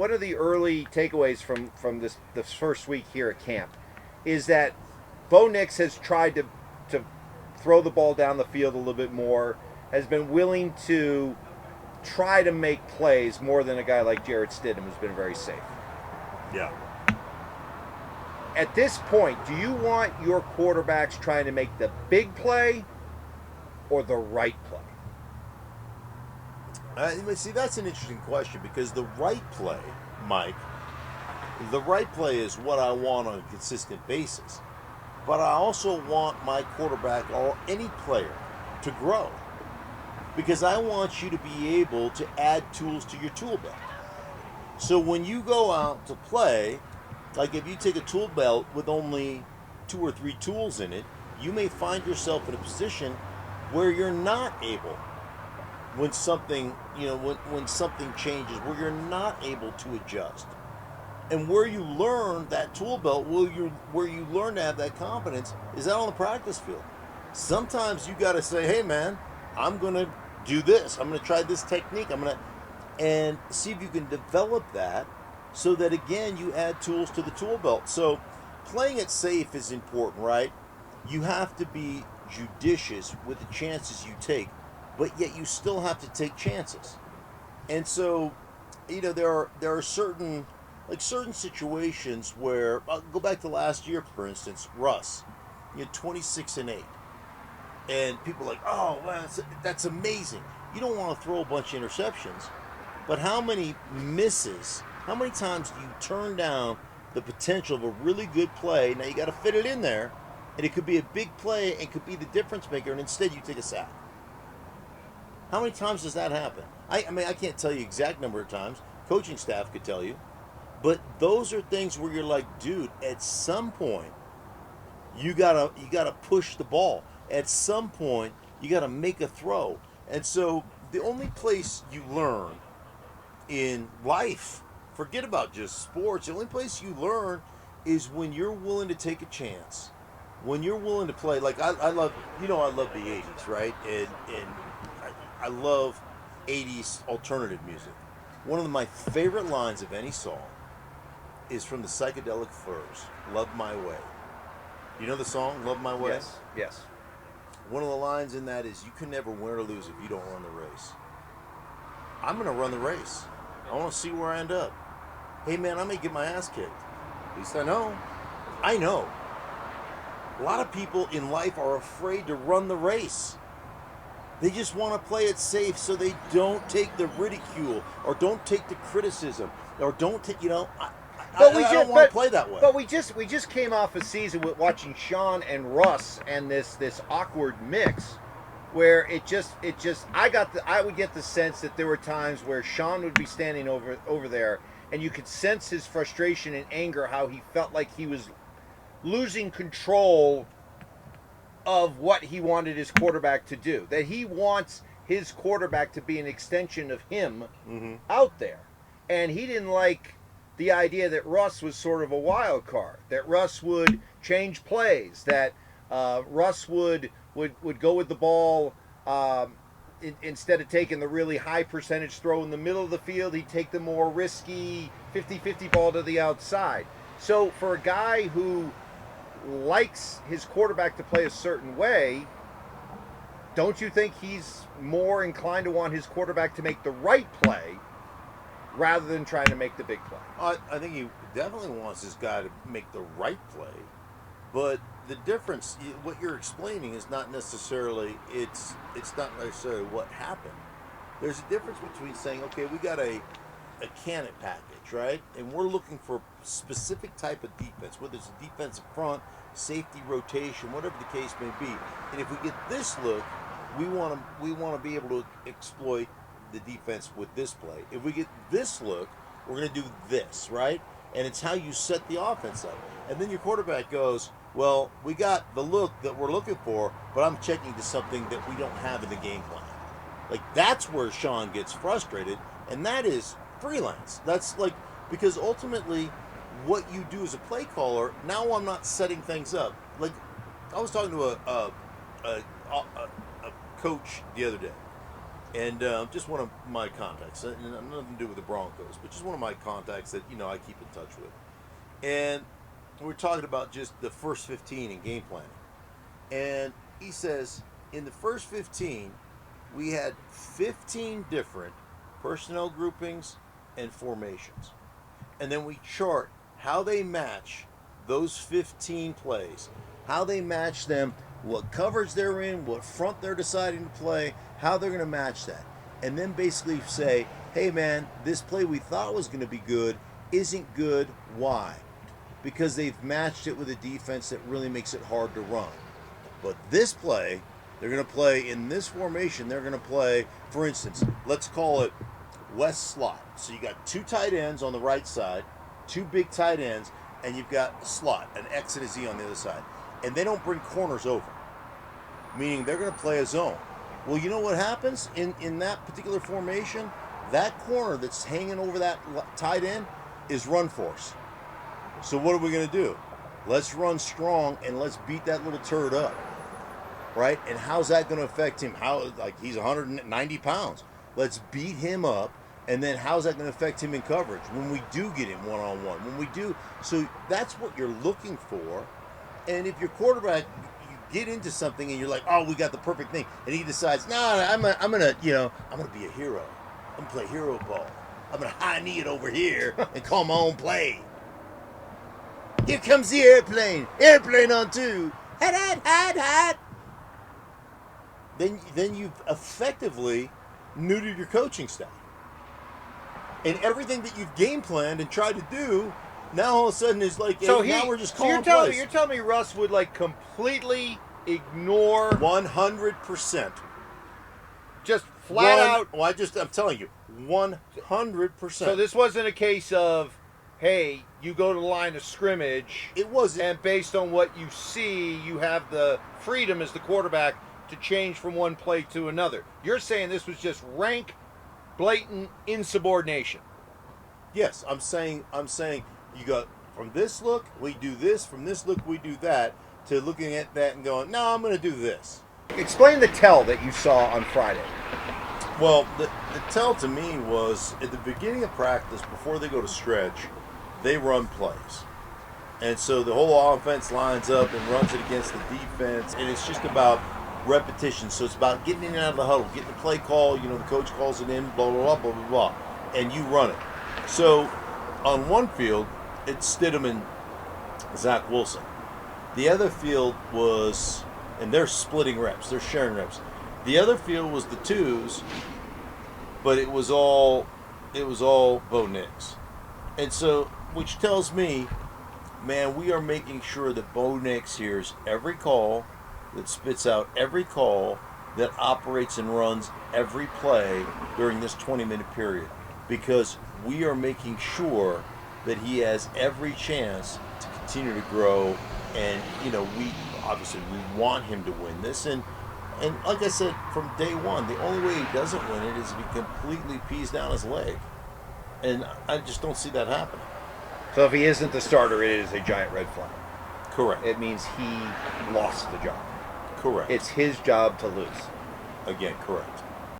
one of the early takeaways from this first week here at camp is that Bo Nix has tried to throw the ball down the field a little bit more, has been willing to try to make plays more than a guy like Jarrett Stidham, who's been very safe. Yeah. At this point, do you want your quarterbacks trying to make the big play or the right play? See, that's an interesting question because the right play, Mike, the right play is what I want on a consistent basis. But I also want my quarterback or any player to grow because I want you to be able to add tools to your tool belt. So when you go out to play, like if you take a tool belt with only 2 or 3 tools in it, you may find yourself in a position where you're not able, when something, when something changes, where you're not able to adjust. And where you learn that tool belt, where you learn to have that confidence, is out on the practice field. Sometimes you got to say, hey man, I'm going to do this. I'm going to try this technique. And see if you can develop that so that, again, you add tools to the tool belt. So playing it safe is important, right? You have to be judicious with the chances you take, but yet you still have to take chances. And so, there are certain situations where, I'll go back to last year, for instance, Russ, 26-8. And people are like, oh, well, that's amazing. You don't want to throw a bunch of interceptions, but how many misses, how many times do you turn down the potential of a really good play? Now you got to fit it in there, and it could be a big play and could be the difference maker, and instead you take a sack. How many times does that happen? I mean, I can't tell you exact number of times. Coaching staff could tell you. But those are things where you're like, dude, at some point, you gotta push the ball. At some point, you gotta make a throw. And so the only place you learn in life, forget about just sports, the only place you learn is when you're willing to take a chance. When you're willing to play, like I love the 80s, right? And I love 80s alternative music. One of my favorite lines of any song is from the Psychedelic Furs, Love My Way. You know the song, Love My Way? Yes. One of the lines in that is, you can never win or lose if you don't run the race. I'm going to run the race. I want to see where I end up. Hey man, I may get my ass kicked. At least I know. I know. A lot of people in life are afraid to run the race. They just want to play it safe so they don't take the ridicule or don't take the criticism or don't take, I don't want to play that way. But we just came off a season with watching Sean and Russ and this awkward mix where I would get the sense that there were times where Sean would be standing over there and you could sense his frustration and anger, how he felt like he was losing control of what he wanted his quarterback to do. That he wants his quarterback to be an extension of him out there. And he didn't like the idea that Russ was sort of a wild card, that Russ would change plays, that Russ would go with the ball instead of taking the really high percentage throw in the middle of the field, he'd take the more risky 50-50 ball to the outside. So for a guy who likes his quarterback to play a certain way, don't you think he's more inclined to want his quarterback to make the right play rather than trying to make the big play? I think he definitely wants this guy to make the right play, but the difference, what you're explaining, is not necessarily what happened. There's a difference between saying, okay, we got a candidate package, right? And we're looking for a specific type of defense, whether it's a defensive front, safety rotation, whatever the case may be. And if we get this look, we want to be able to exploit the defense with this play. If we get this look, we're going to do this, right? And it's how you set the offense up. And then your quarterback goes, well, we got the look that we're looking for, but I'm checking to something that we don't have in the game plan. Like, that's where Sean gets frustrated, and that is freelance. That's like, because ultimately what you do as a play caller, now I'm not setting things up. Like, I was talking to a coach the other day, And just one of my contacts, and nothing to do with the Broncos, but just one of my contacts that I keep in touch with. And we're talking about just the first 15 in game planning. And he says in the first 15, we had 15 different personnel groupings and formations. And then we chart how they match those 15 plays, how they match them, what coverage they're in, what front they're deciding to play, how they're going to match that. And then basically say, hey man, this play we thought was going to be good isn't good. Why? Because they've matched it with a defense that really makes it hard to run. But this play, they're going to play in this formation. They're going to play, for instance, let's call it West slot. So you got 2 tight ends on the right side, 2 big tight ends, and you've got a slot, an X and a Z on the other side. And they don't bring corners over, meaning they're going to play a zone. Well, you know what happens in that particular formation? That corner that's hanging over that tight end is run force. So what are we going to do? Let's run strong and let's beat that little turd up, right? And how's that going to affect him? He's 190 pounds. Let's beat him up, and then how's that going to affect him in coverage when we do get him one-on-one? When we do, so that's what you're looking for. And if your quarterback, you get into something and you're like, oh, we got the perfect thing, and he decides, I'm gonna be a hero. I'm gonna play hero ball. I'm gonna high knee it over here and call my own play. Here comes the airplane. Airplane on 2. Hat. Then you've effectively neutered your coaching staff. And everything that you've game planned and tried to do, now all of a sudden is like, so now we're just calling plays. You're telling me Russ would completely ignore 100%. Just flat out. Well, I'm telling you, 100%. So this wasn't a case of, hey, you go to the line of scrimmage. It wasn't. And based on what you see, you have the freedom as the quarterback to change from one play to another. You're saying this was just rank, blatant insubordination. Yes, I'm saying you got from this look, we do this, from this look, we do that, to looking at that and going, no, I'm going to do this. Explain the tell that you saw on Friday. Well, the tell to me was at the beginning of practice, before they go to stretch, they run plays. And so the whole offense lines up and runs it against the defense, and it's just about repetition. So it's about getting in and out of the huddle, getting the play call, the coach calls it in, blah, blah, blah, blah, blah, blah, and you run it. So on one field, it's Stidham and Zach Wilson. The other field was, and they're splitting reps, they're sharing reps. The other field was the 2s, but it was all Bo Nix. And so, which tells me, man, we are making sure that Bo Nix hears every call, that spits out every call, that operates and runs every play during this 20-minute period. Because we are making sure that he has every chance to continue to grow. And, we want him to win this. And like I said, from day one, the only way he doesn't win it is if he completely pees down his leg. And I just don't see that happening. So if he isn't the starter, it is a giant red flag. Correct. It means he lost the job. Correct. It's his job to lose. Again, correct.